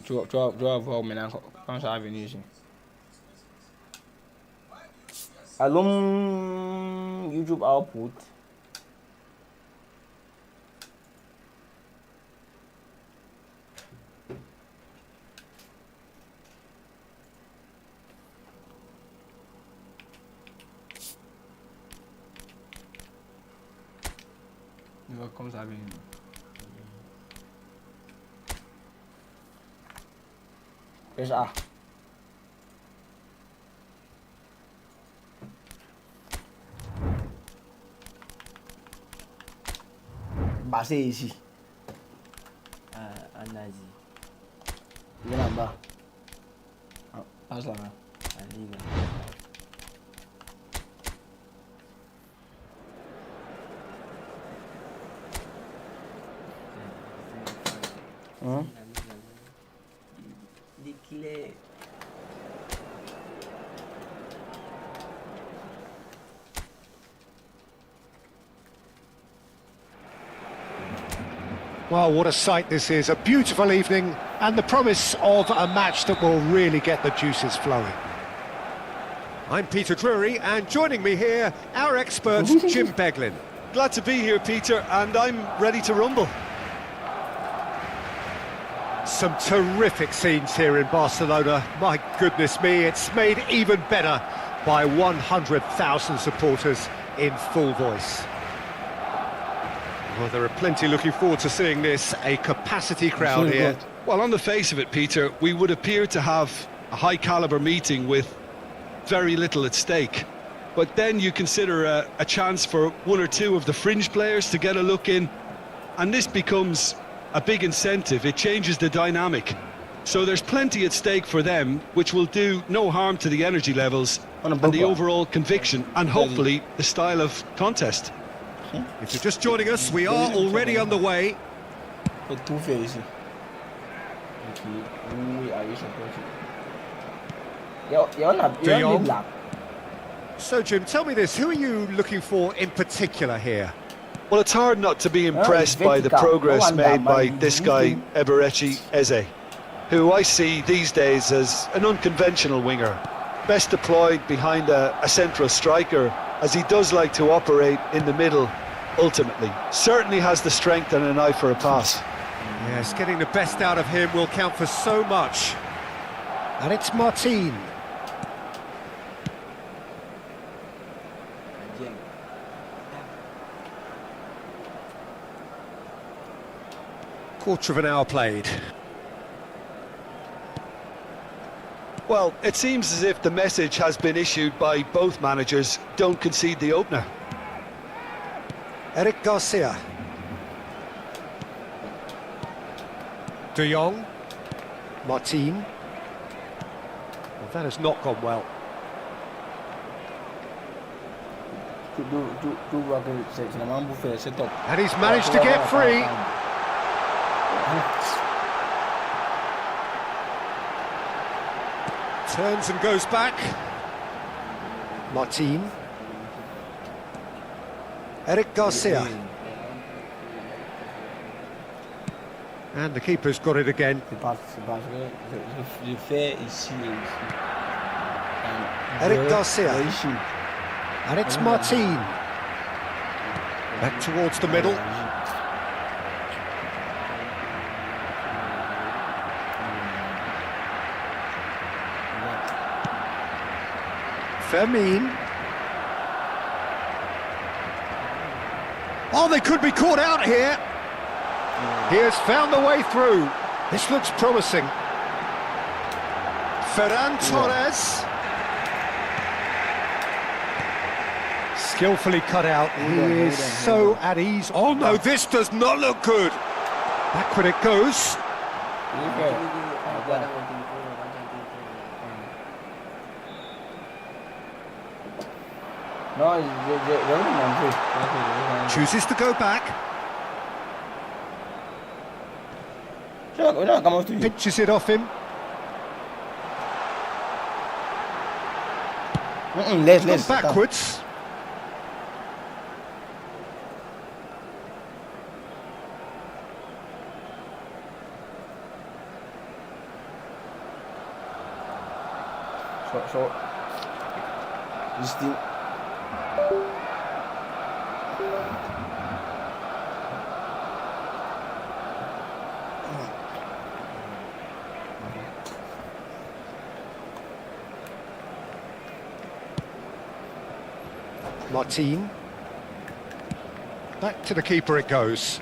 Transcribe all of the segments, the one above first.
Tu vas voir maintenant quand ça va venir ici. Allons YouTube output. Comme ça va venir. Press A. Bah c'est ici. En Asie. Il est là-bas. Passe là-bas. En Ligue. Des clés. Well, what a sight this is. A beautiful evening and the promise of a match that will really get the juices flowing. I'm Peter Drury, and joining me here, our expert, Jim Beglin. Glad to be here, Peter, and I'm ready to rumble. Some terrific scenes here in Barcelona. My goodness me, it's made even better by 100,000 supporters in full voice. Well, there are plenty looking forward to seeing this, a capacity crowd here. Well, on the face of it, Peter, we would appear to have a high-caliber meeting with very little at stake. But then you consider a chance for one or two of the fringe players to get a look in, and this becomes a big incentive. It changes the dynamic. So there's plenty at stake for them, which will do no harm to the energy levels and the overall conviction, and hopefully the style of contest. If you're just joining us, we are already underway. Tout fait ici. Oui, allez, De Jong. So, Jim, tell me this, who are you looking for in particular here? Well, it's hard not to be impressed by the progress made by this guy, Eberechi Eze, who I see these days as an unconventional winger, best deployed behind a central striker, as he does like to operate in the middle ultimately. Certainly has the strength and an eye for a pass. Yes, getting the best out of him will count for so much. And it's Martin. Quarter of an hour played. Well, it seems as if the message has been issued by both managers: don't concede the opener. Eric Garcia. De Jong. Martin. Well, that has not gone well. And he's managed to get free. Turns and goes back. Martin. Eric Garcia. And the keeper's got it again. Eric Garcia. And it's Martin. Back towards the middle. Fermin. Oh, they could be caught out here. He has found the way through. This looks promising. Ferran Torres. Skillfully cut out. He is so at ease. Oh no, this does not look good. Backward it goes. Chooses to go back. Pinches it off him. Let's backwards. So. This thing. Martin. Back to the keeper it goes.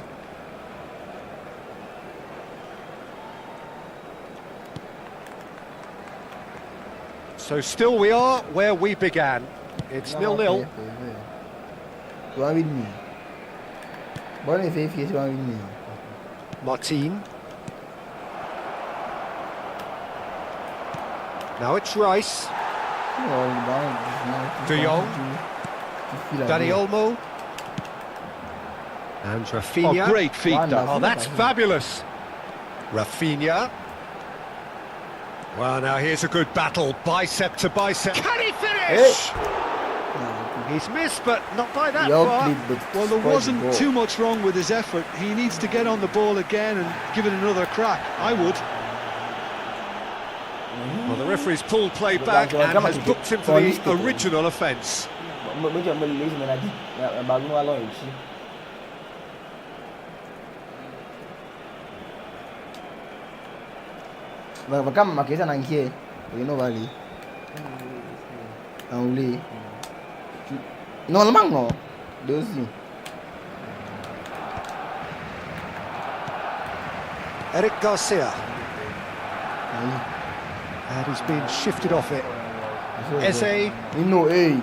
So still we are where we began. It's 0-0. You want with me? But if you want with me. Martin. Now it's Rice. De Jong. Dani Olmo. And Rafinha. Oh, great feet, that. Oh, that's fabulous. Rafinha. Well, now here's a good battle, bicep to bicep. Can he finish? He's missed, but not by that far. Well, there wasn't too much wrong with his effort. He needs to get on the ball again and give it another crack. I would. Well, the referee's pulled play back and has booked him for the original offence. Kama makesa na nkie, you know valley. Only. No mango. Dozi. Eric Garcia. And he's been shifted off it. Eze. You know, hey.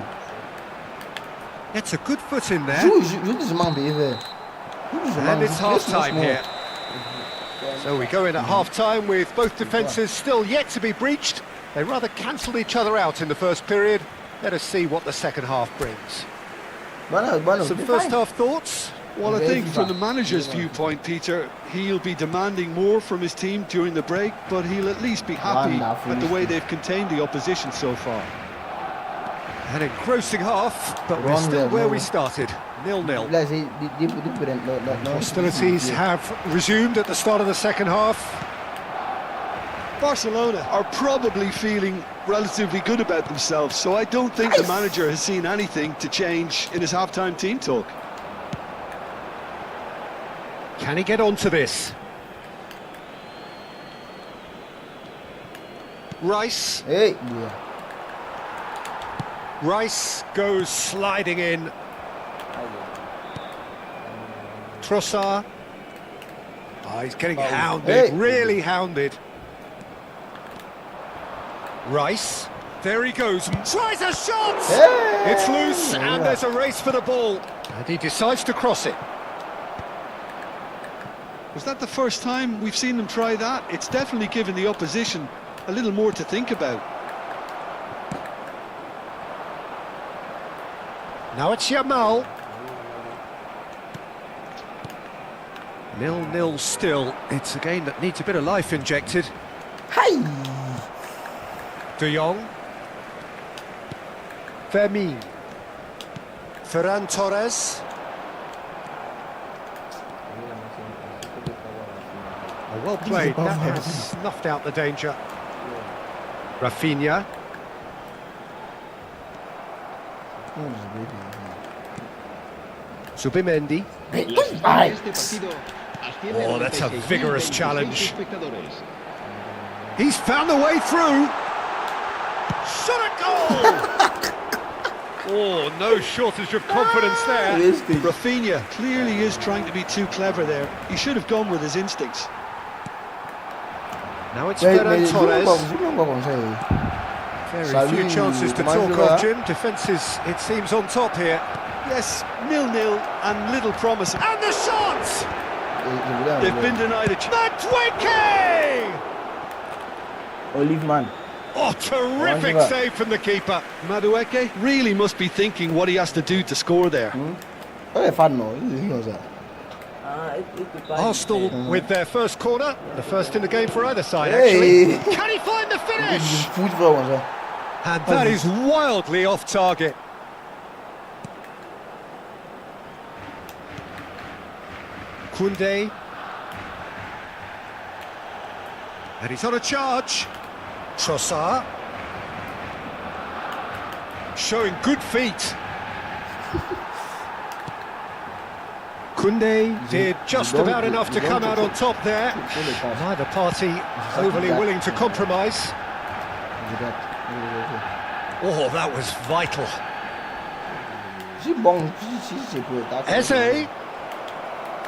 Gets a good foot in there. And it's half-time here. So we go in at half-time with both defences still yet to be breached. They rather cancelled each other out in the first period. Let us see what the second half brings. Some first half thoughts? Well, I think from the manager's viewpoint, Peter, he'll be demanding more from his team during the break, but he'll at least be happy at the way they've contained the opposition so far. An engrossing half, but we're still where we started, 0-0. Hostilities have resumed at the start of the second half. Barcelona are probably feeling relatively good about themselves, so I don't think the manager has seen anything to change in his half-time team talk. Can he get onto this? Rice. Hey. Rice goes sliding in. Trossard. Oh, he's getting hounded, really hounded. Rice. There he goes. Tries a shot! Hey. It's loose and there's a race for the ball. And he decides to cross it. Was that the first time we've seen them try that? It's definitely given the opposition a little more to think about. Now it's Yamal. 0-0 still. It's a game that needs a bit of life injected. Hi. De Jong. Fermin. Ferran Torres. Oh, well played. That has snuffed out the danger. Rafinha. Subimendi. Oh, that's a vigorous challenge. He's found the way through. Shot a goal! Oh, no shortage of confidence there. Rafinha clearly is trying to be too clever there. He should have gone with his instincts. Now it's Ferran Torres. Very few chances to talk of, Jim. Defence is, it seems, on top here. Yes, 0-0 and little promise. And the shot! They've been denied a chance. Madueke! Olive man. Oh, terrific save from the keeper. Madueke really must be thinking what he has to do to score there. Arsenal with their first corner, the first in the game for either side, actually. Can he find the finish? And that is wildly off target. Koundé. And he's on a charge. Trossard. Showing good feet. Koundé did just about enough to come out on top there. Neither party overly willing to compromise. Oh, that was vital. Eze.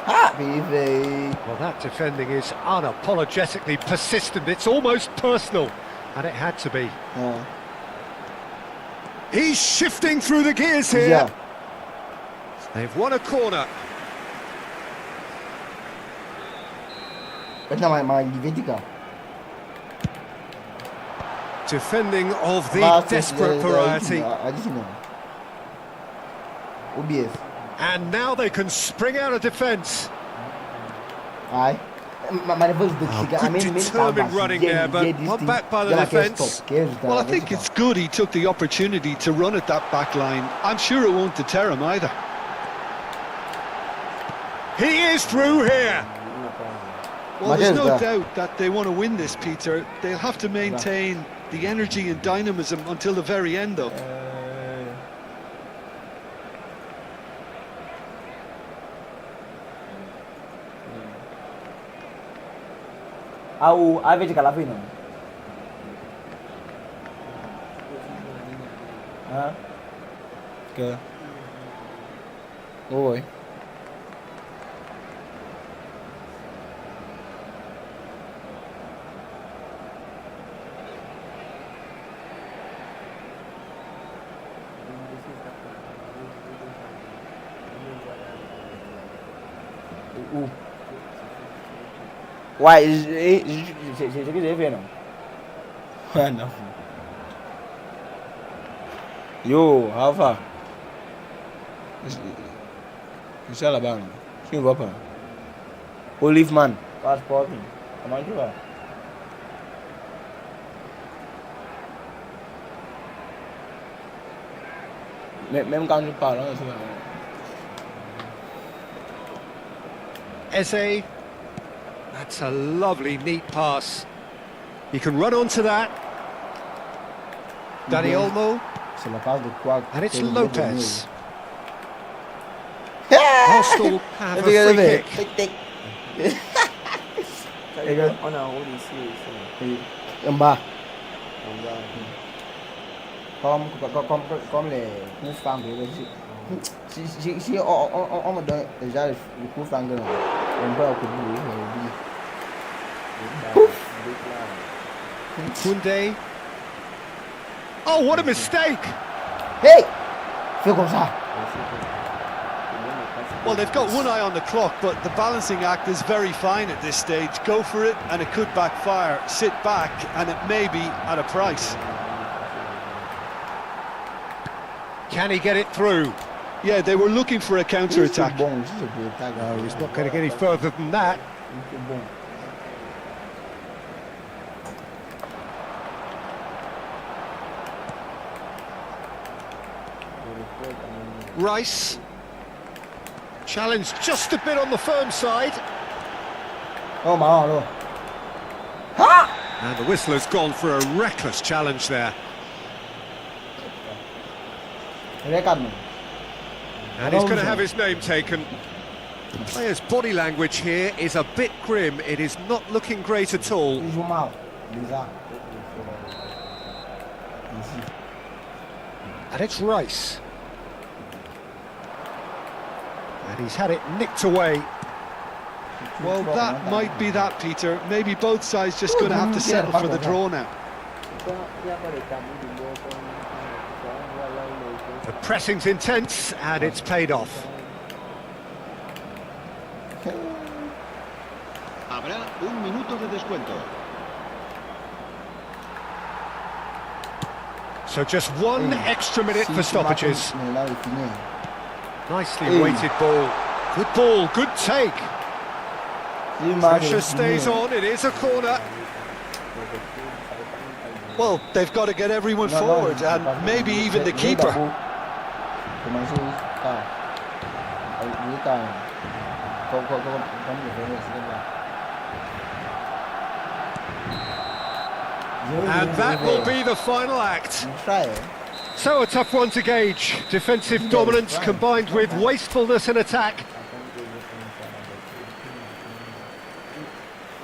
Well, that defending is unapologetically persistent. It's almost personal, and it had to be. He's shifting through the gears here. Yeah. They've won a corner. Defending of the desperate variety. And now they can spring out of defence. Good Determined running there, but not back by the defence. Well, I think it's good he took the opportunity to run at that back line. I'm sure it won't deter him either. He is through here. Well, there's no doubt that they want to win this, Peter. They'll have to maintain the energy and dynamism until the very end, though. Ai vedi che alla fine. Che? Oi. Why is it vendo? Não. Yo, Alpha. Isso é Alabama. Quem vai para? Olive man. Passport. Como é que vai? Mesmo quando para, não sei. Eze. That's a lovely, neat pass. He can run onto that. Dani Olmo. And it's Lopez. Arsenal have a free kick. Comme les coups francs si on me donne déjà le coup franc de on va au coup Koundé. Oh, what a mistake! Hey! Fais comme ça. Well, they've got one eye on the clock, but the balancing act is very fine at this stage. Go for it, and it could backfire. Sit back, and it may be at a price. Can he get it through? Yeah, they were looking for a counter-attack. No, he's not going to get any further than that. Rice. Challenge just a bit on the firm side. Oh my God. And the whistler's gone for a reckless challenge there. And he's going to have his name taken. The player's body language here is a bit grim. It is not looking great at all. And it's Rice. And he's had it nicked away. Well, that might be that, Peter. Maybe both sides just going to have to settle for the draw now. The pressing's intense, and it's paid off. Habrá un minuto de descuento. So just one extra minute for stoppages. Nicely weighted ball, good take. Pressure stays on, it is a corner. Well, they've got to get everyone forward, and maybe even the keeper. And that will be the final act. So a tough one to gauge. Defensive dominance combined with wastefulness in attack.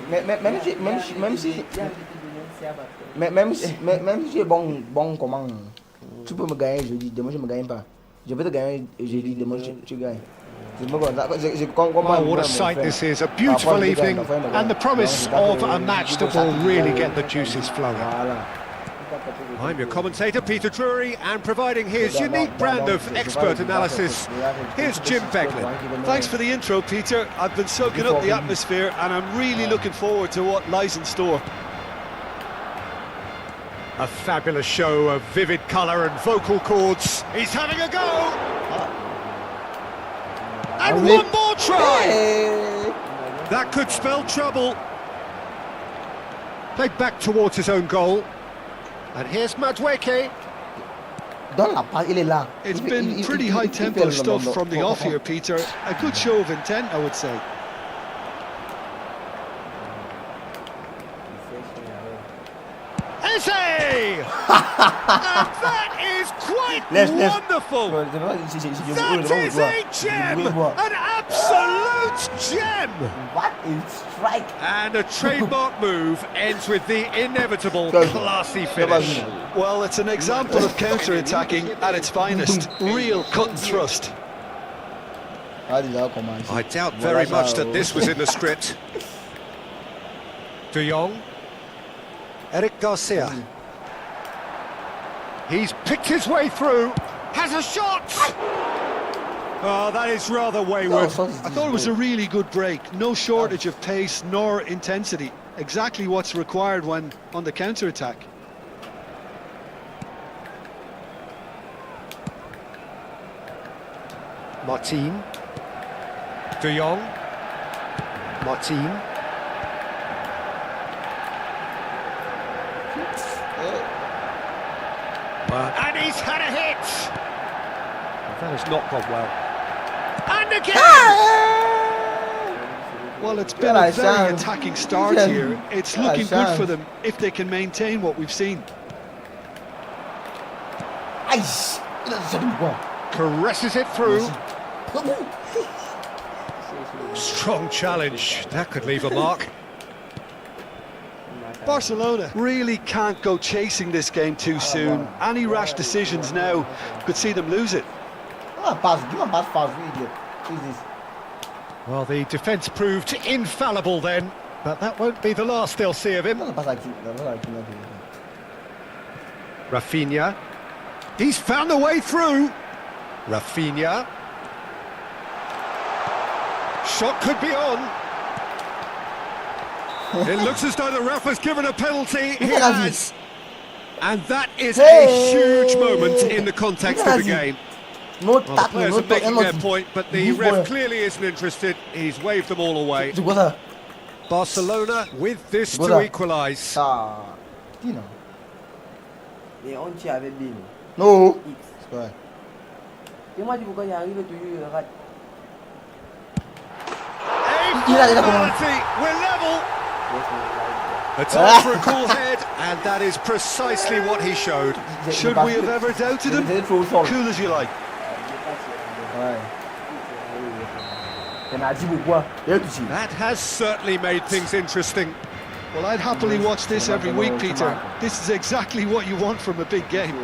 Même si j'ai bon comment, tu peux me gagner jeudi, demain je me gagne pas. Je peux te gagner jeudi, demain tu gagnes. Oh, what a sight this is, a beautiful evening and the promise of a match that will really get the juices flowing. I'm your commentator, Peter Drury, and providing his unique brand of expert analysis, here's Jim Beglin. Thanks for the intro, Peter. I've been soaking up the atmosphere and I'm really looking forward to what lies in store. A fabulous show of vivid colour and vocal cords. He's having a go! And one more try! That could spell trouble. Played back towards his own goal. And here's Madueke. It's been pretty high-tempo stuff from the off here, Peter. A good show of intent, I would say. Eze! And that is quite wonderful! That is a gem! An absolute gem! What a strike! And a trademark move ends with the inevitable classy finish. Well, it's an example of counter-attacking at its finest. Real cut and thrust. I doubt very much that this was in the script. De Jong. Eric Garcia. He's picked his way through. Has a shot! Oh, that is rather wayward. I thought it was a really good break. No shortage of pace nor intensity. Exactly what's required when on the counter-attack. Martin. De Jong. Martin. And he's had a hit! That has not gone well. And again! Well, it's been a very attacking start here. It's looking good for them if they can maintain what we've seen. Caresses it through. Strong challenge. That could leave a mark. Barcelona really can't go chasing this game too soon. Any rash decisions now could see them lose it. Well, the defence proved infallible then, but that won't be the last they'll see of him. Rafinha. He's found a way through. Rafinha. Shot could be on. It looks as though the ref has given a penalty. He has. And that is a huge moment in the context of the game. Well, the players are making their point, but the ref clearly isn't interested. He's waved them all away. Barcelona with this to equalise. No. Penalty. We're level. A time for a cool head, and that is precisely what he showed. Should we have ever doubted him? Cool as you like. That has certainly made things interesting. Well, I'd happily watch this every week, Peter. This is exactly what you want from a big game.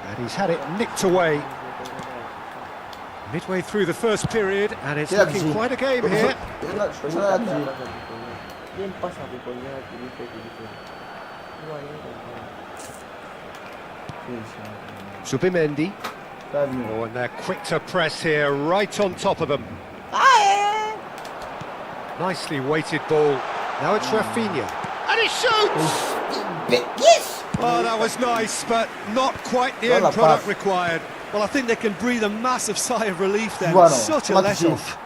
And he's had it nicked away. Midway through the first period, and it's looking quite a game here. Subimendi. Oh, and they're quick to press here, right on top of them. Nicely weighted ball. Now it's Rafinha. And he shoots! Yes! Oh, that was nice, but not quite the end product required. Well, I think they can breathe a massive sigh of relief then. Such a let-off.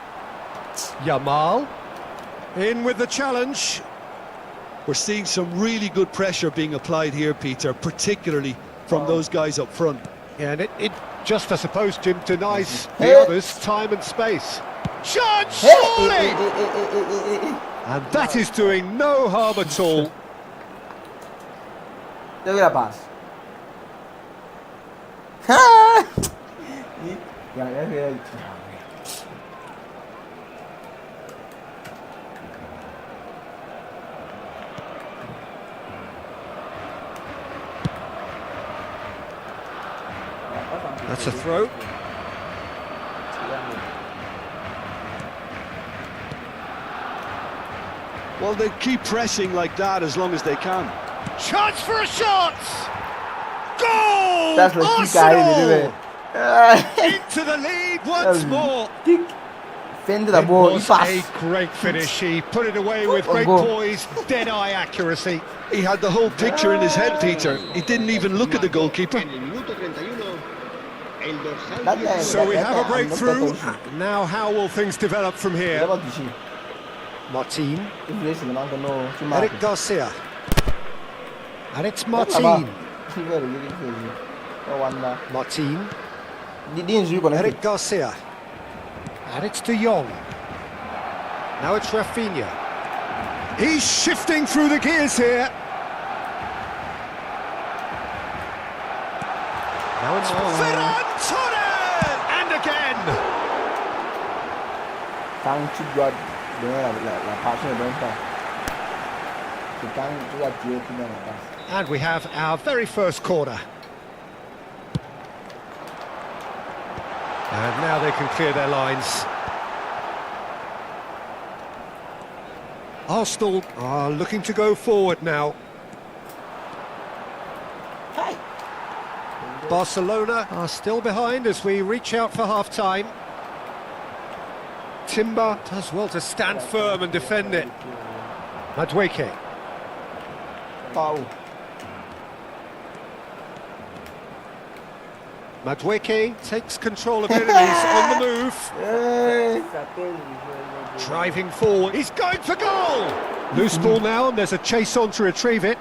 Yamal. In with the challenge. We're seeing some really good pressure being applied here, Peter, particularly from those guys up front. Yeah, and it just, I suppose, Jim, denies the others time and space. Shot, surely! And that is doing no harm at all. Te doy la paz. ¡Ah! Ya. That's a throw. Well, they keep pressing like that as long as they can. Chance for a shot! Goal! That's the kick Arsenal! I Into the lead once more. Kick. Fend the It ball. was Pass. a great finish. He put it away with great Go. poise, dead-eye accuracy. He had the whole picture in his head, Peter. He didn't even look at the goalkeeper. En el minuto 31, el dorsal That guy- So we that have a guy, I'm not breakthrough. touching. Now how will things develop from Ele here? vai toucher. Martin, If this is not gonna to mark. Eric Garcia. And it's Tá lá. Martin. Velho, o que ele fez? É o Wanda. Martin, Didn't you connect? Eric Garcia. And it's De Jong. Now it's Rafinha. He's shifting through the gears here. Now it's Ferran Torres! And again! Quand tu dois donner la passe, ne donne pas. C'est quand tu dois tirer, tu donnes la passe. And we have our very first corner. And now they can clear their lines. Arsenal are looking to go forward now. Hi. Barcelona are still behind as we reach out for half-time. Timber does well to stand firm and defend it. Madueke. Foul. Madueke takes control of enemies on the move. Hey. Driving forward. He's going for goal! Loose ball now, and there's a chase on to retrieve it.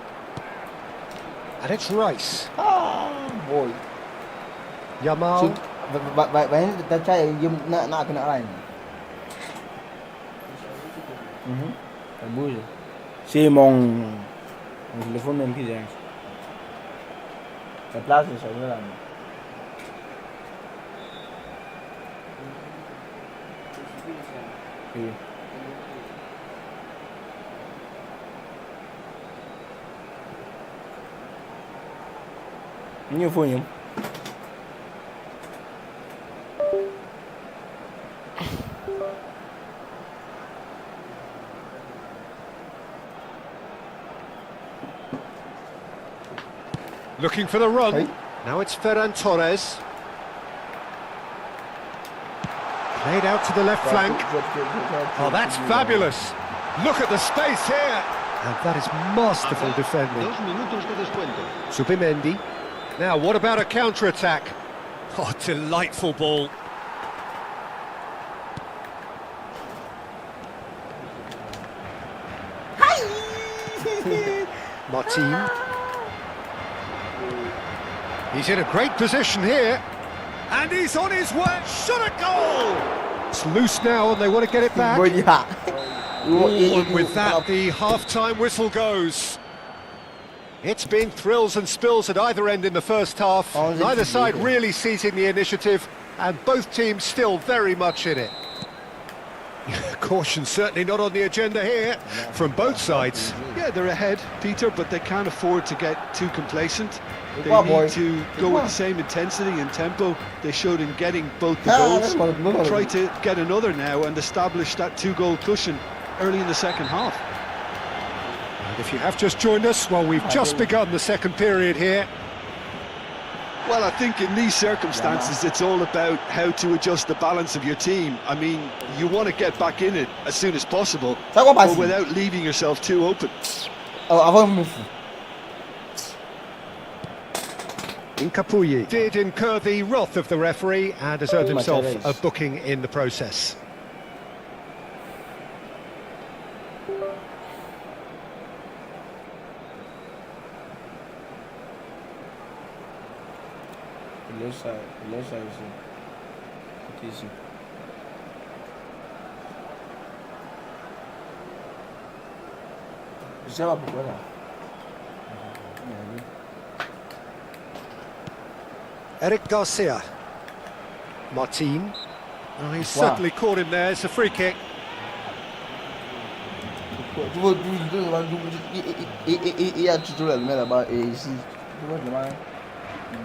And it's Rice. Ah, boy. Yamal. Vậy ta trai dùng nạ cái nạ này. Phải bùi. Si mon telefone em kia. La place se là. Sí. Nhiều phôi nhỉ? Looking for the run. Hey. Now it's Ferran Torres. Played out to the left flank. Oh, that's fabulous. Look at the space here. And that is masterful defending. 2 minutos de descuento. Subimendi. Now, what about a counter-attack? Oh, delightful ball. Martin. He's in a great position here. And he's on his way. Shot a goal! It's loose now and they want to get it back. And with that, the half-time whistle goes. It's been thrills and spills at either end in the first half. Neither side really seizing the initiative, and both teams still very much in it. Caution certainly not on the agenda here from both sides. Yeah, they're ahead, Peter, but they can't afford to get too complacent. They Come on, boy. need to go Come with on. the same intensity and tempo they showed in getting both the goals. Try to get another now and establish that 2-goal cushion early in the second half. And if you have just joined us, well, we've just begun the second period here. Well, I think in these circumstances, it's all about how to adjust the balance of your team. I mean, you want to get back in it as soon as possible, but without leaving yourself too open. Incapuyi did incur the wrath of the referee and has earned himself a booking in the process. Je sais pas pourquoi là. Eric Garcia. Martin. Oh, he's certainly caught him there. It's a free kick.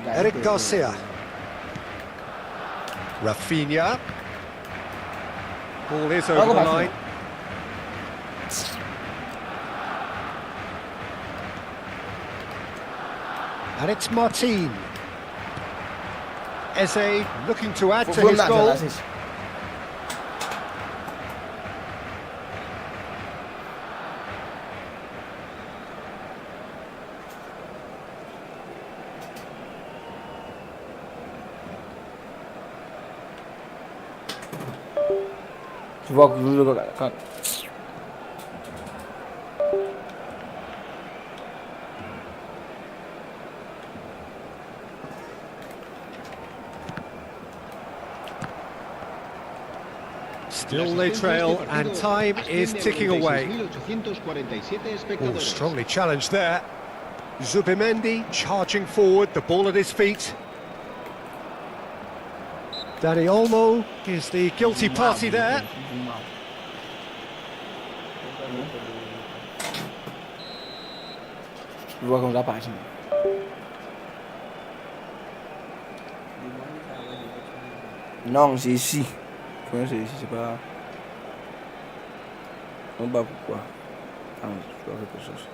Eric Garcia. Rafinha. Ball is over the line. And it's Martin. Eze looking to add to his goal. Tu vois que quand Still they trail and time is ticking away. Oh, strongly challenged there. Zubimendi charging forward, the ball at his feet. Dani Olmo is the guilty party there. tu vois comme ça passe. Non, c'est ici. Comment c'est ici, c'est pas. On bat pourquoi. Ah, je vois quelque chose.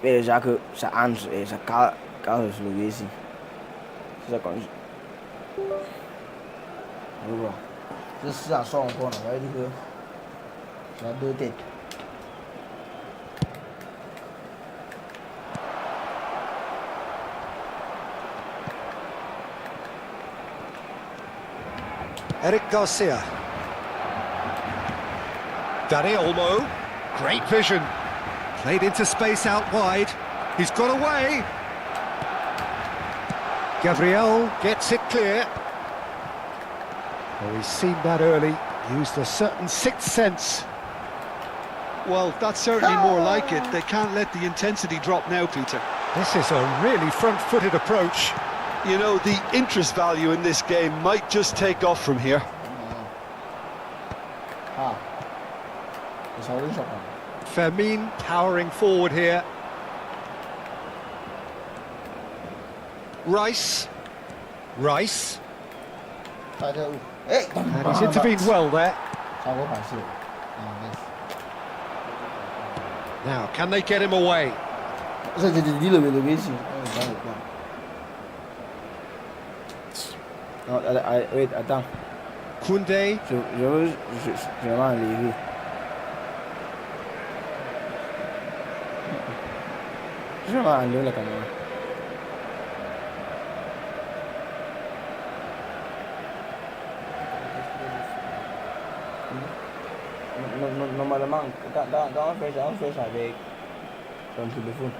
Mais déjà que ça entre et ça casse le ici. C'est ça quand je. Voilà. C'est ça sort encore, on va dire que. Il a deux têtes. Eric Garcia. Dani Olmo. Great vision. Played into space out wide. He's got away. Gabriel gets it clear. Oh, he's seen that early. Used a certain sixth sense. Well, that's certainly more like it. They can't let the intensity drop now, Peter. This is a really front-footed approach. You know, the interest value in this game might just take off from here. Fermin powering forward here. Rice. And he's intervened well there. Now, can they get him away? Wait, attends. Koundé. Je veux vraiment aller. Je vais aller la caméra. Normalement, quand on fait ça avec ton téléphone.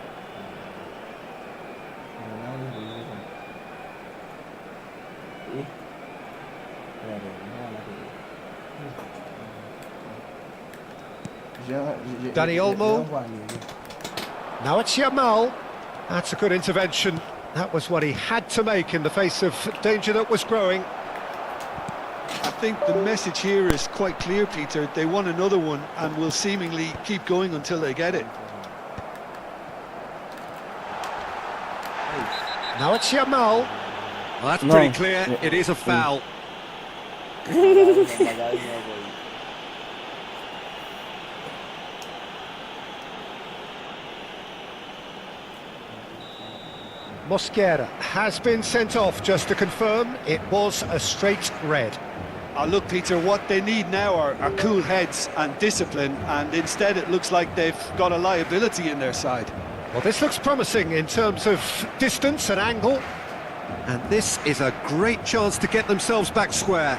Dani Olmo. Now it's Yamal. That's a good intervention. That was what he had to make in the face of danger that was growing. I think the message here is quite clear, Peter. They want another one and will seemingly keep going until they get it. Now it's Yamal. Well, that's pretty clear. It is a foul. Mosquera has been sent off, just to confirm. It was a straight red. Look, Peter, what they need now are cool heads and discipline, and instead it looks like they've got a liability in their side. Well, this looks promising in terms of distance and angle. And this is a great chance to get themselves back square.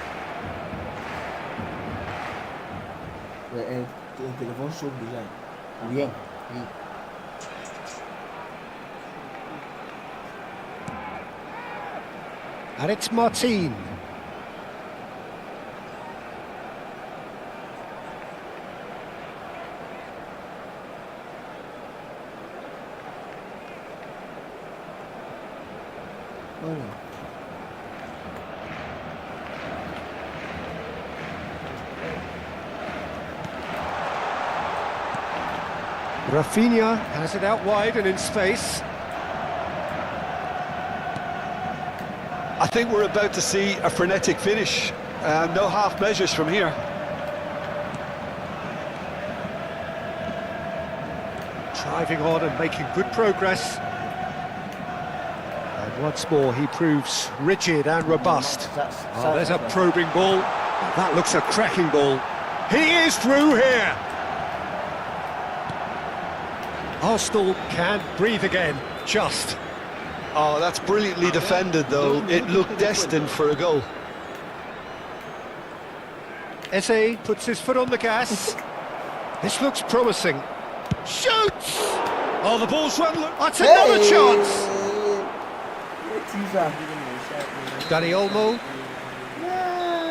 And it's Martin. Rafinha has it out wide and in space. I think we're about to see a frenetic finish. No half measures from here. Driving on and making good progress. And once more he proves rigid and robust. Oh, there's a probing ball. That looks a cracking ball. He is through here. Arsenal can breathe again, just. Oh, that's brilliantly defended, though. It looked destined for a goal. Eze puts his foot on the gas. This looks promising. Shoots! Oh, the ball's run. That's another chance. Dani Olmo.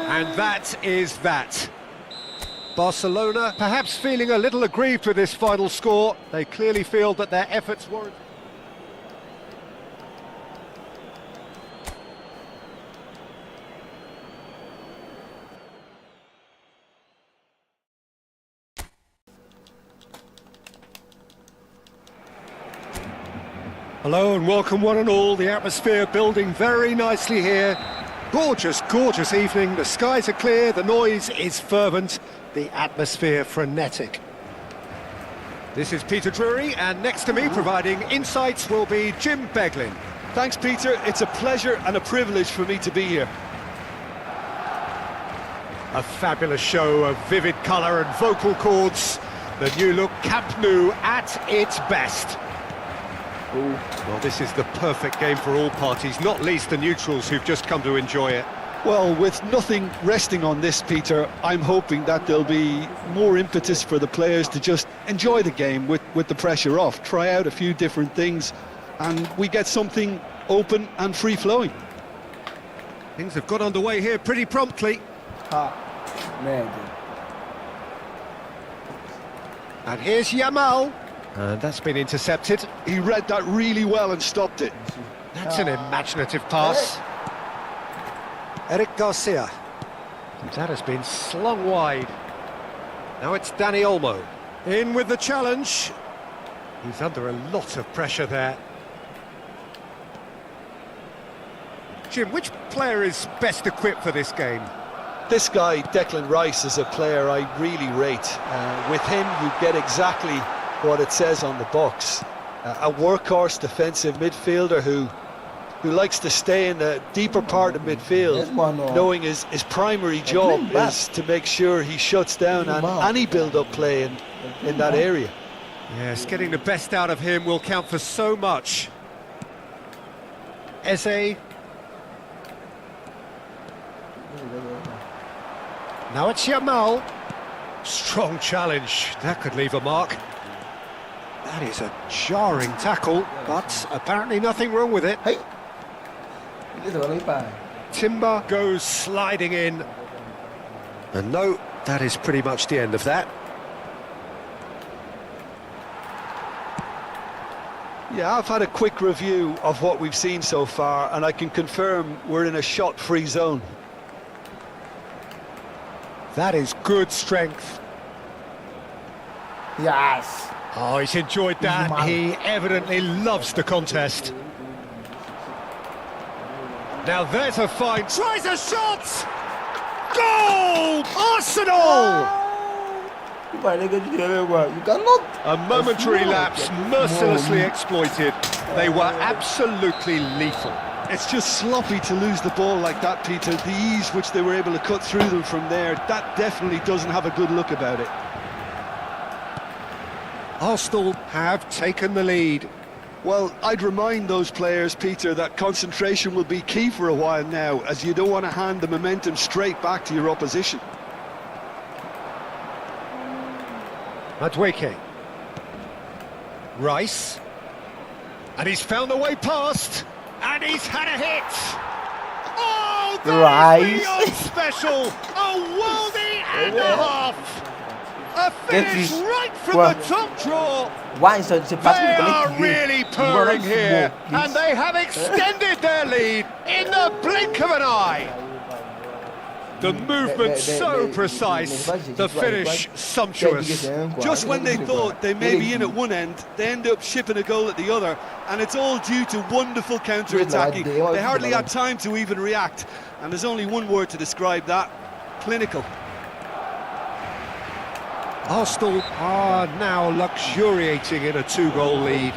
And that is that. Barcelona perhaps feeling a little aggrieved with this final score. They clearly feel that their efforts warrant. Hello and welcome one and all. The atmosphere building very nicely here. Gorgeous, gorgeous evening. The skies are clear, the noise is fervent, the atmosphere frenetic. This is Peter Drury, and next to me providing insights will be Jim Beglin. Thanks, Peter. It's a pleasure and a privilege for me to be here. A fabulous show of vivid colour and vocal cords. The new look Camp Nou at its best. Well, this is the perfect game for all parties, not least the neutrals who've just come to enjoy it. Well, with nothing resting on this, Peter, I'm hoping that there'll be more impetus for the players to just enjoy the game with the pressure off, try out a few different things, and we get something open and free-flowing. Things have got underway here pretty promptly. And here's Yamal. And that's been intercepted. He read that really well and stopped it. That's an imaginative pass. Eric Garcia. And that has been slung wide. Now it's Dani Olmo. In with the challenge. He's under a lot of pressure there. Jim, which player is best equipped for this game? This guy, Declan Rice, is a player I really rate. With him, you get exactly what it says on the box. A workhorse defensive midfielder who likes to stay in the deeper part of midfield, knowing his primary job is to make sure he shuts down any build-up play in that area. Yes, getting the best out of him will count for so much. Eze. Now it's Yamal. Strong challenge. That could leave a mark. That is a jarring tackle, but apparently nothing wrong with it. Hey. Timber goes sliding in. And no, that is pretty much the end of that. Yeah, I've had a quick review of what we've seen so far, and I can confirm we're in a shot-free zone. That is good strength. Yes. Oh, he's enjoyed that. He evidently loves the contest. Now there's a fine... Tries a shot! Goal! Arsenal! You cannot. A momentary lapse mercilessly exploited. They were absolutely lethal. It's just sloppy to lose the ball like that, Peter. The ease which they were able to cut through them from there, that definitely doesn't have a good look about it. Arsenal have taken the lead. Well, I'd remind those players, Peter, that concentration will be key for a while now, as you don't want to hand the momentum straight back to your opposition. Madueke. Rice. And he's found the way past. And he's had a hit. Oh, Rice. beyond special. A worldie and a half. A finish this. right from Quoi? the top draw. Ouais, c'est parce que They le mec, are il est- really il voit purring le here, football, and they have extended their lead in the blink of an eye. The movement so precise, the finish sumptuous. Just when they thought they may be in at one end, they end up shipping a goal at the other, and it's all due to wonderful counter-attacking. They hardly had time to even react, and there's only one word to describe that: clinical. Arsenal are now luxuriating in a 2-goal lead.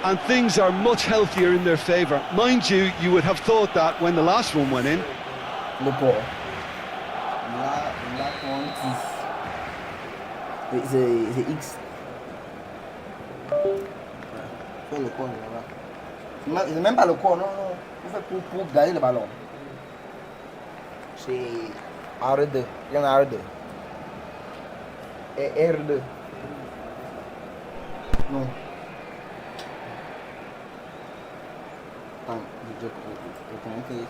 And things are much healthier in their favour. Mind you, you would have thought that when the last one went in. Le port. Là, c'est X. Fais le corps, là. C'est même pas le corps, non, non. Il fait pour gagner le ballon. C'est R2. Il y en a R2. Et R2. Non. Attends, je connecte.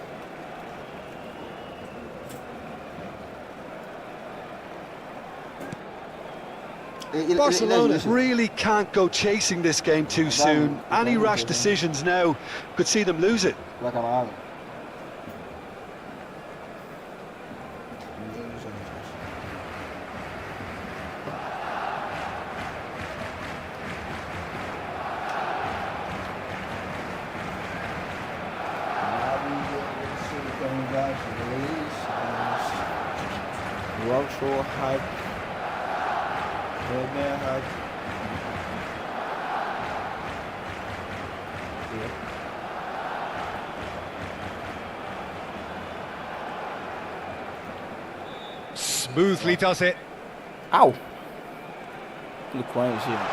Barcelona really can't go chasing this game too soon. Any rash decisions now could see them lose it. La camarade. So hard. Very hard. Smoothly does it. Ow! Look quiet here.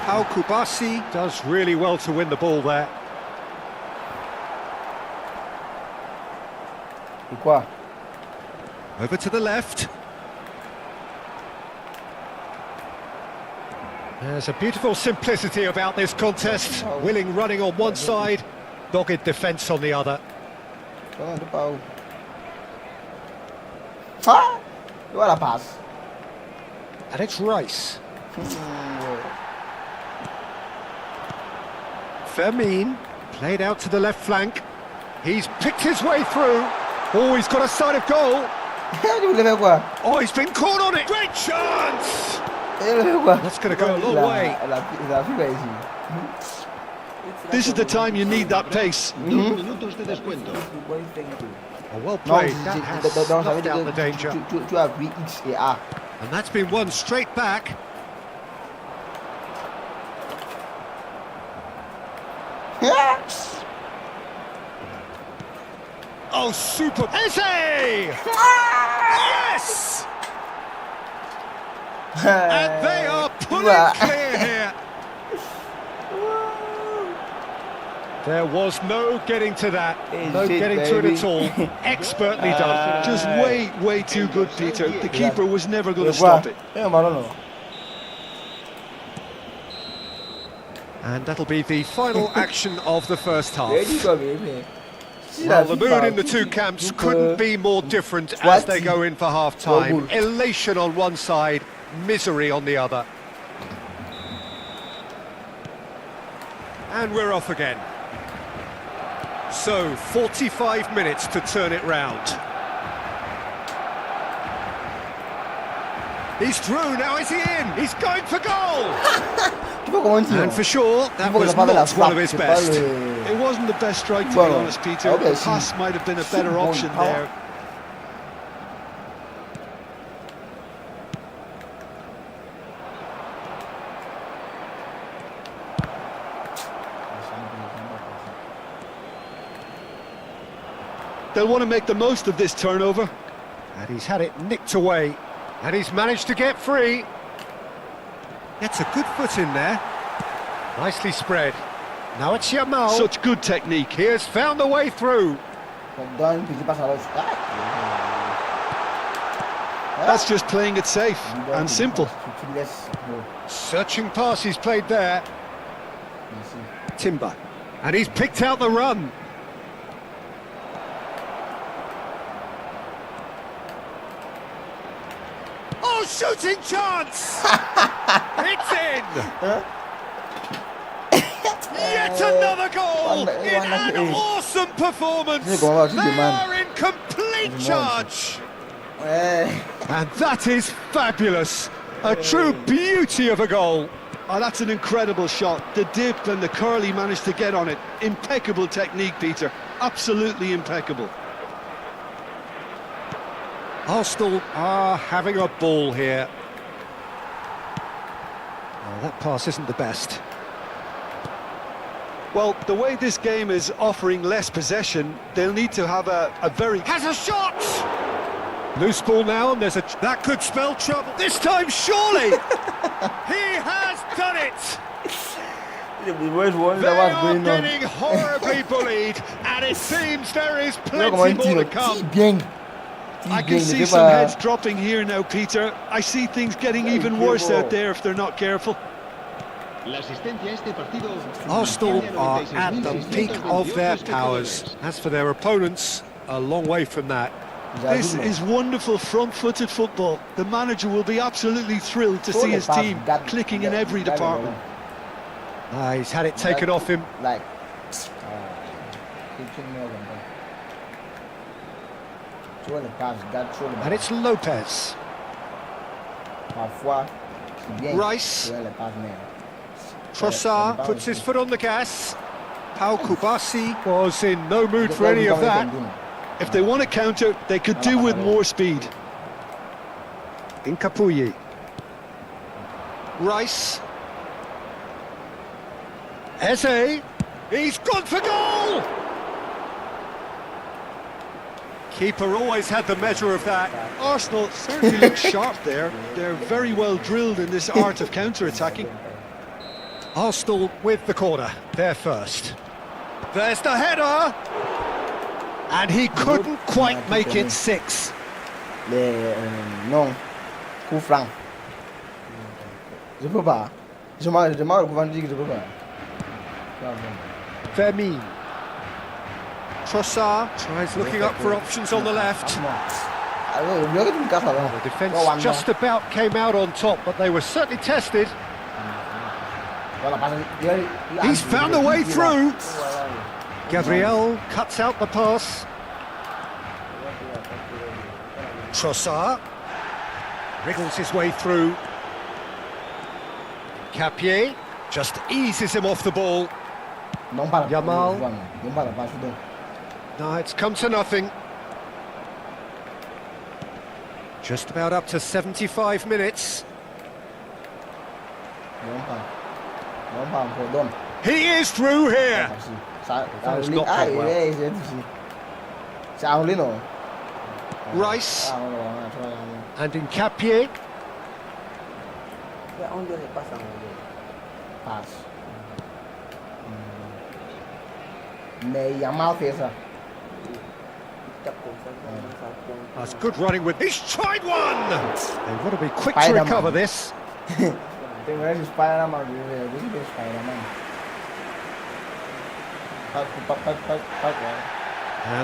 Al Kubasi does really well to win the ball there. Quoi? Over to the left. There's a beautiful simplicity about this contest. Willing running on one side, dogged defence on the other. Ah! Voilà, passe. And it's Rice. Fermin, played out to the left flank. He's picked his way through. Oh, he's got a sight of goal. Oh, he's been caught on it. Great chance! That's going to go a long way. This is the time you need that pace. 2 minutos de descuento. Oh, well played. That has snuffed out the danger. And that's been won straight back. Oh, super! Eze! Yes! And they are pulling clear here. There was no getting to that, no getting to it at all. Expertly done. Just way too good, Peter. The keeper was never going to stop it. And that'll be the final action of the first half. Well, Well, the mood in the two camps couldn't be more different as they go in for half-time. Elation on one side, misery on the other. And we're off again. So, 45 minutes to turn it round. He's through, now is he in? He's going for goal! And for sure, that was not one of his best. It wasn't the best strike, to be honest, Peter. The pass might have been a better option there. They'll want to make the most of this turnover. And he's had it nicked away. And he's managed to get free. Gets a good foot in there. Nicely spread. Now it's Yamal. Such good technique. He has found a way through. That's just playing it safe and simple. Searching pass he's played there. Timber. And he's picked out the run. Oh, shooting chance! It's in! Yet another goal in an awesome performance. They are in complete charge. And that is fabulous. A true beauty of a goal. Oh, that's an incredible shot. The dip and the curl he managed to get on it. Impeccable technique, Peter. Absolutely impeccable. Arsenal are having a ball here. Oh, that pass isn't the best. Well, the way this game is offering less possession, they'll need to have a very... Has a shot! Loose ball now, and there's a... That could spell trouble. This time, surely! He has done it! They are getting horribly bullied, and it seems there is plenty more to come. I can see some heads dropping here now, Peter. I see things getting even worse out there if they're not careful. Arsenal are at the peak of their powers. As for their opponents, a long way from that. This is wonderful front-footed football. The manager will be absolutely thrilled to see his team clicking in every department. He's had it taken off him. And it's Lopez. Rice. Trossard puts his foot on the gas. Pau Kubasi was in no mood for any of that. If they want to counter, they could do with more speed. Incapuyi. Rice. Eze. He's gone for goal! Keeper always had the measure of that. Arsenal certainly look sharp there. They're very well drilled in this art of counter-attacking. Arsenal with the corner, they're first. There's the header! And he couldn't quite make it 6. Non, coup franc. Je peux pas. Je m'en dis que je peux pas. Vermeer. Trossard tries looking up for options on the left. The defence just about came out on top, but they were certainly tested. He's found a way through. Gabriel cuts out the pass. Trossard wriggles his way through. Capier just eases him off the ball. Yamal. No, it's come to nothing. Just about up to 75 minutes. He is through here. That not gone well. Rice. And in Capier. Pass. Mais Yamal fait ça. That's good running with... He's tried one! They've got to be quick to recover this. And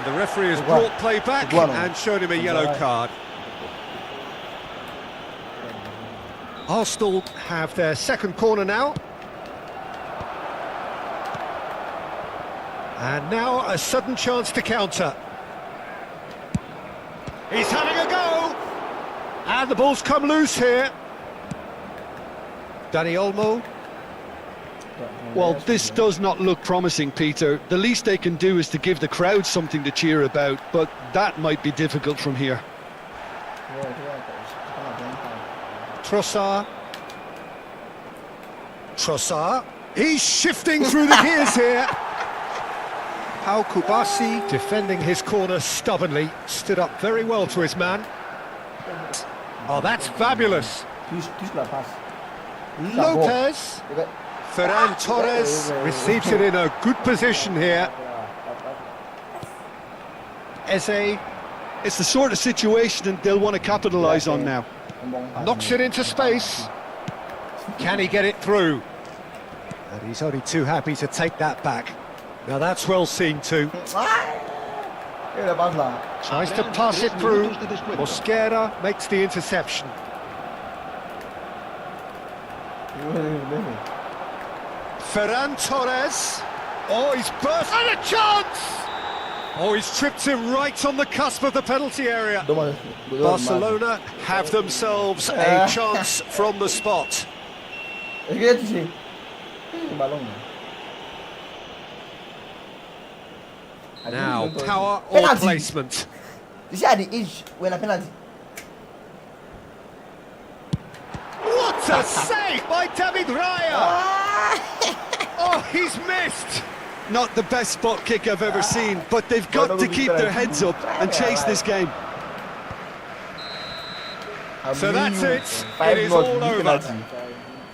the referee has brought play back and shown him a yellow card. Arsenal have their second corner now. And now a sudden chance to counter. He's having a go! And the ball's come loose here. Dani Olmo. Well, this does not look promising, Peter. The least they can do is to give the crowd something to cheer about, but that might be difficult from here. Trossard. Trossard. He's shifting through the gears here. Pau Kubasi defending his corner stubbornly, stood up very well to his man. Oh, that's fabulous. Lopez. Ferran Torres receives it in a good position here. Eze. It's the sort of situation they'll want to capitalise on now. Knocks it into space. Can he get it through? And he's only too happy to take that back. Now that's well seen too. Tries to pass it through. Mosquera makes the interception. Ferran Torres. Oh, he's burst. And a chance! Oh, he's tripped him right on the cusp of the penalty area. Barcelona have themselves a chance from the spot. Now, power or Penalty. placement? You see at the edge when a penalty. What a save by David Raya! Oh, he's missed! Not the best spot kick I've ever seen, but they've got to keep their heads up and chase this game. So that's it. It is all over.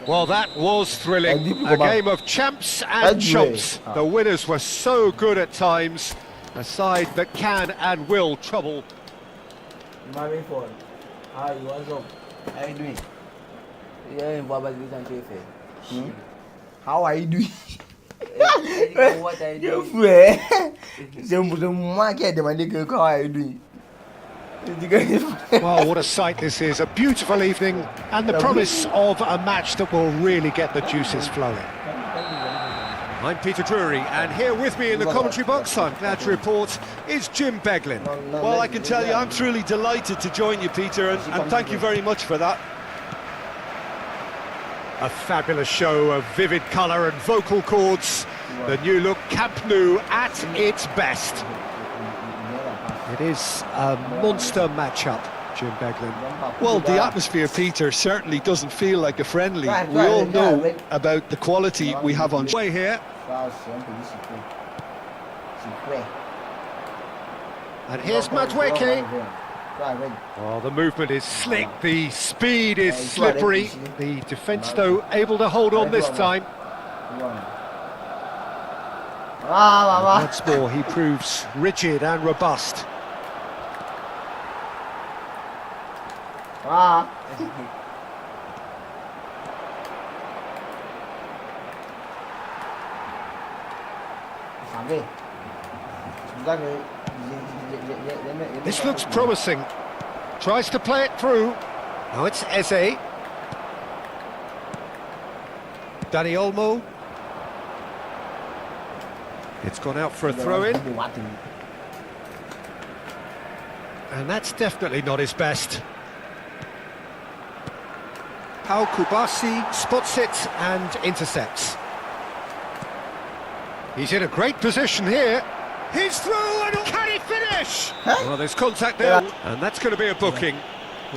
Well, that was thrilling. A game of champs and chumps. The winners were so good at times. A side that can and will trouble. Hi, what's up? How are you doing? Yeah, how are you doing? What are you doing? How are you doing? Well, what a sight this is. A beautiful evening and the promise of a match that will really get the juices flowing. I'm Peter Drury, and here with me in the commentary box, I'm glad to report, is Jim Beglin. Well, I can tell you, I'm truly delighted to join you, Peter, and thank you very much for that. A fabulous show of vivid colour and vocal cords. The new look Camp Nou at its best. It is a monster matchup, Jim Beglin. Well, the atmosphere, Peter, certainly doesn't feel like a friendly. We all know about the quality we have on Way here. And here's Madueke. Oh, the movement is slick, the speed is slippery. The defence, though, able to hold on this time. Once more, he proves rigid and robust. This looks promising. Tries to play it through. Now it's Eze. Dani Olmo. It's gone out for a throw-in. And that's definitely not his best. Pau Kubasi spots it and intercepts. He's in a great position here. He's through, and can he finish? Well, there's contact there, and that's going to be a booking.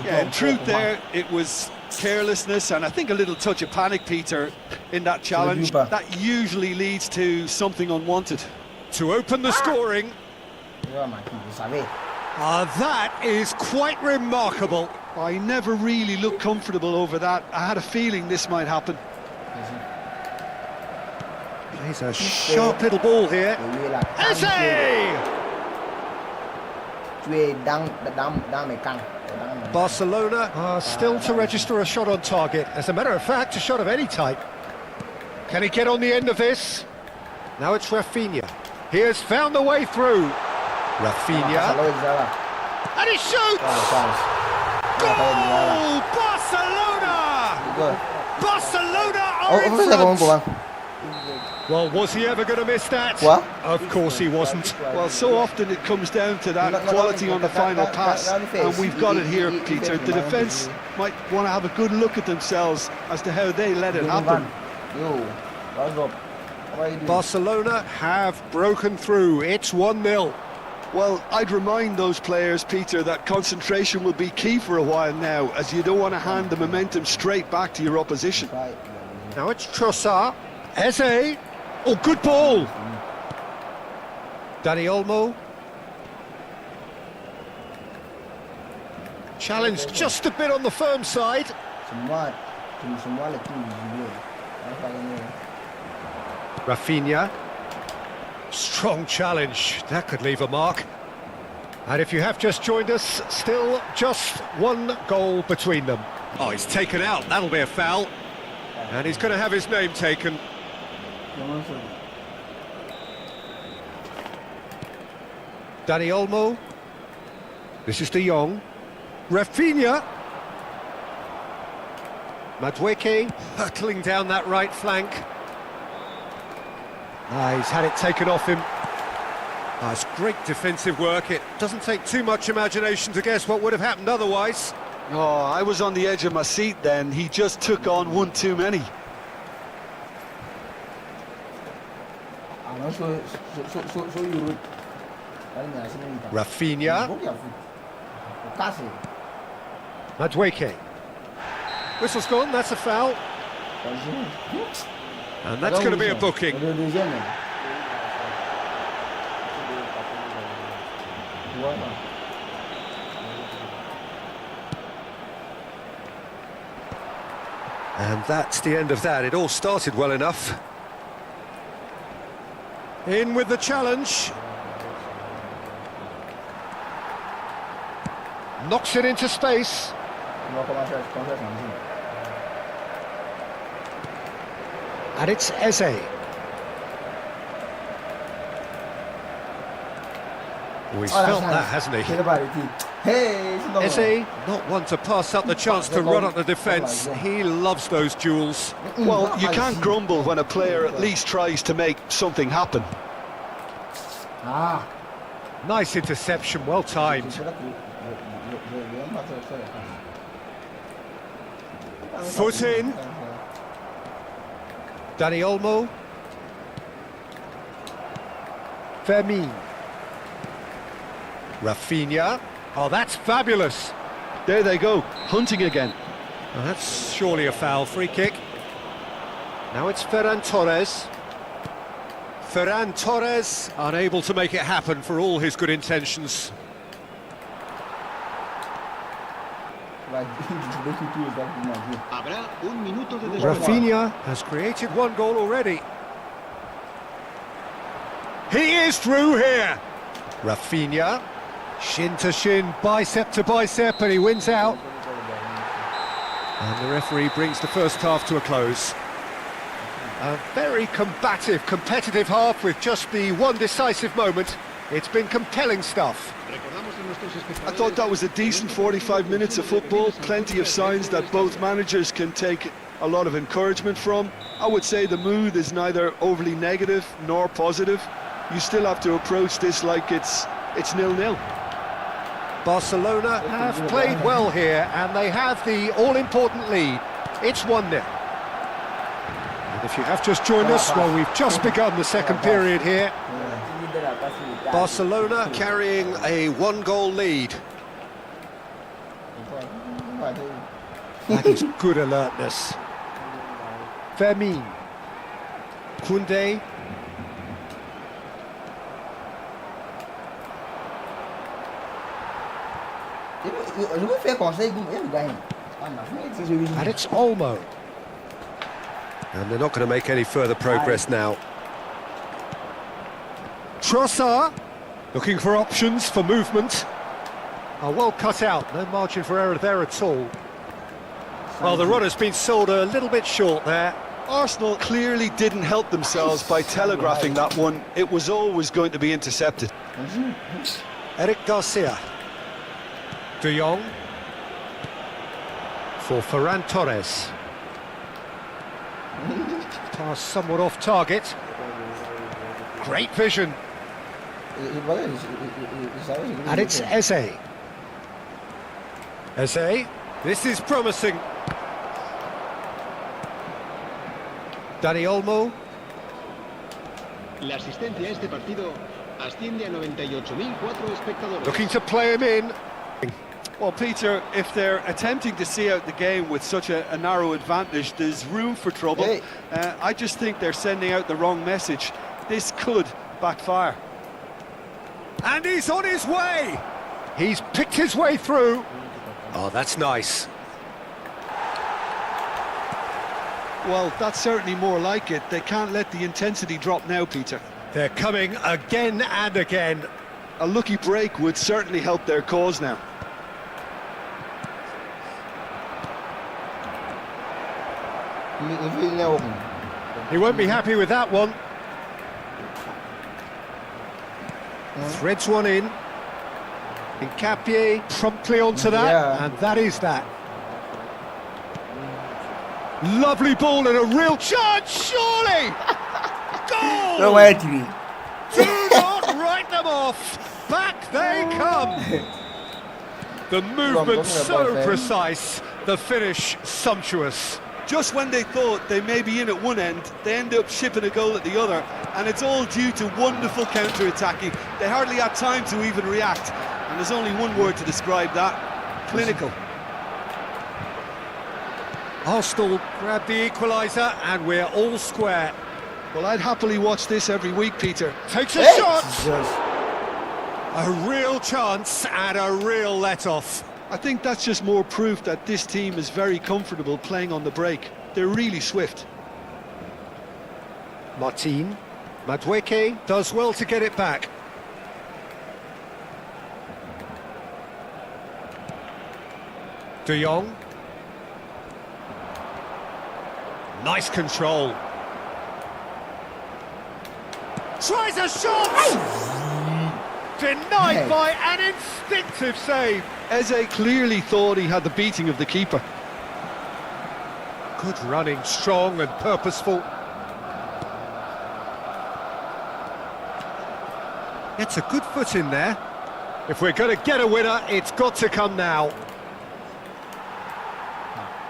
Yeah, in truth there, it was carelessness and I think a little touch of panic, Peter, in that challenge. That usually leads to something unwanted. To open the scoring. That is quite remarkable. I never really looked comfortable over that. I had a feeling this might happen. Plays a sharp little ball here. Eze! Barcelona are still to register a shot on target. As a matter of fact, a shot of any type. Can he get on the end of this? Now it's Rafinha. He has found the way through. Rafinha. And he shoots! Goal! Barcelona! Barcelona are in front. Well, was he ever going to miss that? What? Of course he wasn't. Well, so often it comes down to that quality on the final pass, and we've got it here, Peter. The defence might want to have a good look at themselves as to how they let it happen. Barcelona have broken through. It's 1-0. Well, I'd remind those players, Peter, that concentration will be key for a while now, as you don't want to hand the momentum straight back to your opposition. Now it's Trossard. Eze. Oh, good ball. Dani Olmo. Challenged just a bit on the firm side. Rafinha. Strong challenge. That could leave a mark. And if you have just joined us, still just one goal between them. Oh, he's taken out. That'll be a foul. And he's going to have his name taken. Dani Olmo. This is De Jong. Rafinha. Madueke hurtling down that right flank. He's had it taken off him. It's great defensive work. It doesn't take too much imagination to guess what would have happened otherwise. Oh, I was on the edge of my seat then. He just took on one too many. Rafinha. Madueke. Whistle's gone, that's a foul. And that's going to be a booking. And that's the end of that. It all started well enough. In with the challenge. Knocks it into space. And it's Eze. Oh, he's felt that, hasn't he? Eze, not one to pass up the chance to run up the defence. He loves those duels. Well, you can't grumble when a player at least tries to make something happen. Nice interception, well timed. Foot in. Dani Olmo. Fermin. Rafinha. Oh, that's fabulous. There they go, hunting again. Oh, that's surely a foul. Free kick. Now it's Ferran Torres. Ferran Torres unable to make it happen for all his good intentions. Habrá un minuto de Rafinha has created one goal already. He is through here. Rafinha, shin to shin, bicep to bicep, and he wins out. And the referee brings the first half to a close. A very combative, competitive half with just the one decisive moment. It's been compelling stuff. I thought that was a decent 45 minutes of football, plenty of signs that both managers can take a lot of encouragement from. I would say the mood is neither overly negative nor positive. You still have to approach this like it's 0-0. Barcelona have played well here, and they have the all-important lead. It's 1-0. And if you have just joined us, well, we've just begun the second period here. Barcelona carrying a one-goal lead. That is good alertness. Fermin. Koundé. And it's Olmo. And they're not going to make any further progress now. Trossard, looking for options for movement. Well cut out, no margin for error there at all. Well, the run has been sold a little bit short there. Arsenal clearly didn't help themselves by telegraphing that one. It was always going to be intercepted. Eric Garcia. De Jong. For Ferran Torres. Pass somewhat off target. Great vision. And it's Eze. Eze, this is promising. Dani Olmo. La asistencia a este partido asciende a 98.004 espectadores. Looking to play him in. Well, Peter, if they're attempting to see out the game with such a narrow advantage, there's room for trouble. Hey. I just think they're sending out the wrong message. This could backfire. And he's on his way. He's picked his way through. Oh, that's nice. Well, that's certainly more like it. They can't let the intensity drop now, Peter. They're coming again and again. a lucky break would certainly help their cause now. He won't be happy with that one. Threads one in. Nkapie promptly onto that, Yeah. and that is that. Lovely ball and a real chance, surely! Goal! Não é, time. Do not write them off! Back they come! The movement so precise, the finish sumptuous. Just when they thought they may be in at one end, they end up shipping a goal at the other, and it's all due to wonderful counter-attacking. They hardly had time to even react, and there's only one word to describe that: clinical. Arsenal grab the equaliser, and we're all square. Well, I'd happily watch this every week, Peter. Takes a shot! Jesus. A real chance and a real let-off. I think that's just more proof that this team is very comfortable playing on the break. They're really swift. Martin. Madueke does well to get it back. De Jong. Nice control. Tries a shot! Denied by an instinctive save. Eze clearly thought he had the beating of the keeper. Good running, strong and purposeful. Gets a good foot in there. If we're going to get a winner, it's got to come now.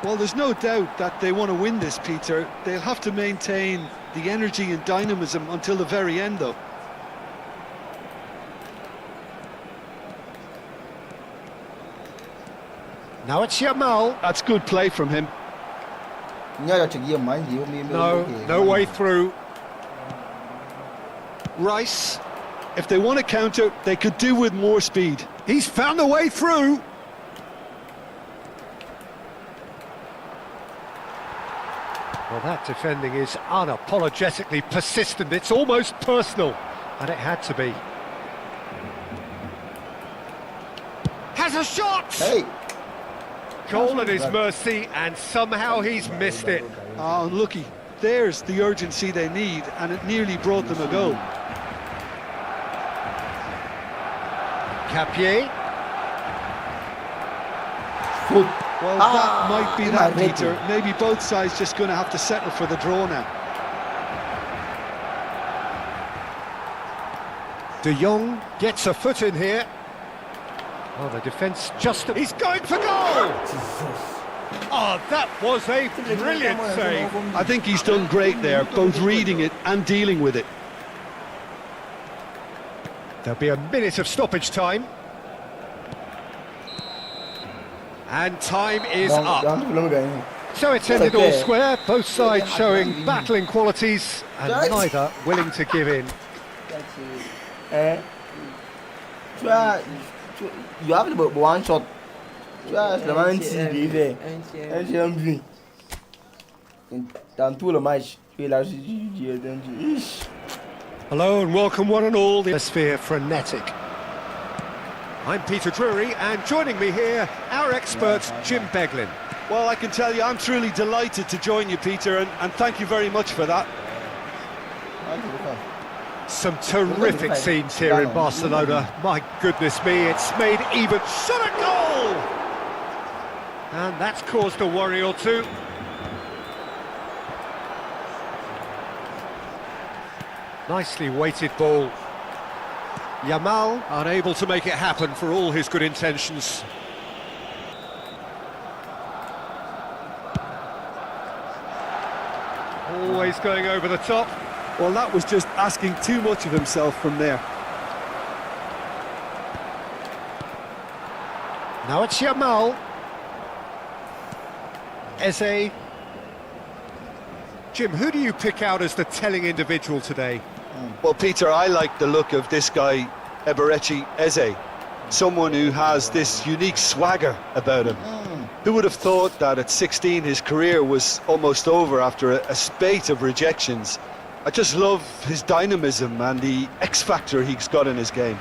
Well, there's no doubt that they want to win this, Peter. They'll have to maintain the energy and dynamism until the very end, though. Now it's Yamal. That's good play from him. No way through. Rice, if they want to counter, they could do with more speed. He's found a way through. Well, that defending is unapologetically persistent. It's almost personal, and it had to be. Has a shot! Hey. Goal at his mercy, and somehow he's missed it. Ah, unlucky. There's the urgency they need, and it nearly brought them a goal. Capier. Well, that might be that, Already. Peter. Maybe both sides just going to have to settle for the draw now. De Jong gets a foot in here. Oh, the defence just... He's going for goal! Oh, that was a brilliant save. I think he's done great there, both reading it and dealing with it. There'll be a minute of stoppage time. And time is up. So it's ended all square, both sides showing battling qualities and neither willing to give in. You have about one shot. Hello and welcome one and all. The atmosphere frenetic. I'm Peter Drury, and joining me here, our expert Jim Beglin. Well, I can tell you, I'm truly delighted to join you, Peter, and thank you very much for that. Some terrific scenes here in Barcelona. My goodness me, it's made even shot a goal! And that's caused a worry or two. Nicely weighted ball. Yamal unable to make it happen for all his good intentions. Always going over the top. Well, that was just asking too much of himself from there. Now it's Yamal. Eze. Jim, who do you pick out as the telling individual today? Well, Peter, I like the look of this guy, Eberechi Eze. Someone who has this unique swagger about him. Who would have thought that at 16 his career was almost over after a spate of rejections? I just love his dynamism and the X-factor he's got in his game.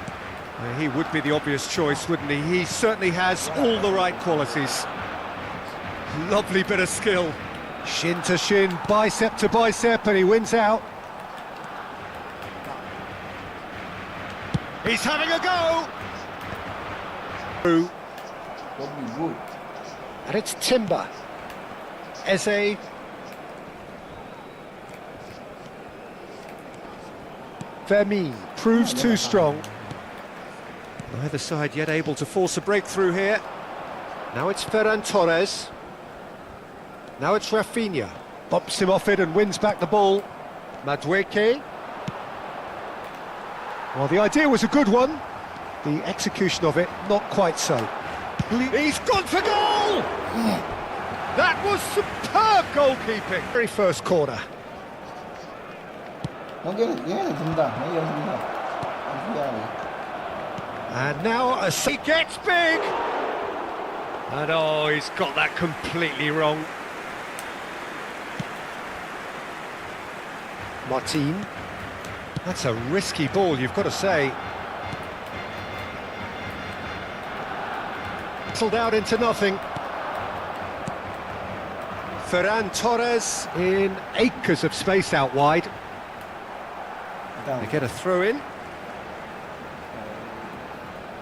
He would be the obvious choice, wouldn't he? He certainly has all the right qualities. Lovely bit of skill. Shin to shin, bicep to bicep, and he wins out. He's having a go! Through. Probably good. And it's Timber. Eze. Vermeer proves too strong. Neither side yet able to force a breakthrough here. Now it's Ferran Torres. Now it's Rafinha. Bops him off it and wins back the ball. Madueke. Well, the idea was a good one. The execution of it, not quite so. He's gone for goal! That was superb goalkeeping. Very first corner. Não quero tentar, não quero tentar. And now he gets big! And oh, he's got that completely wrong. Martin. That's a risky ball, you've got to say. Pulled out into nothing. Ferran Torres in acres of space out wide. They get a throw in.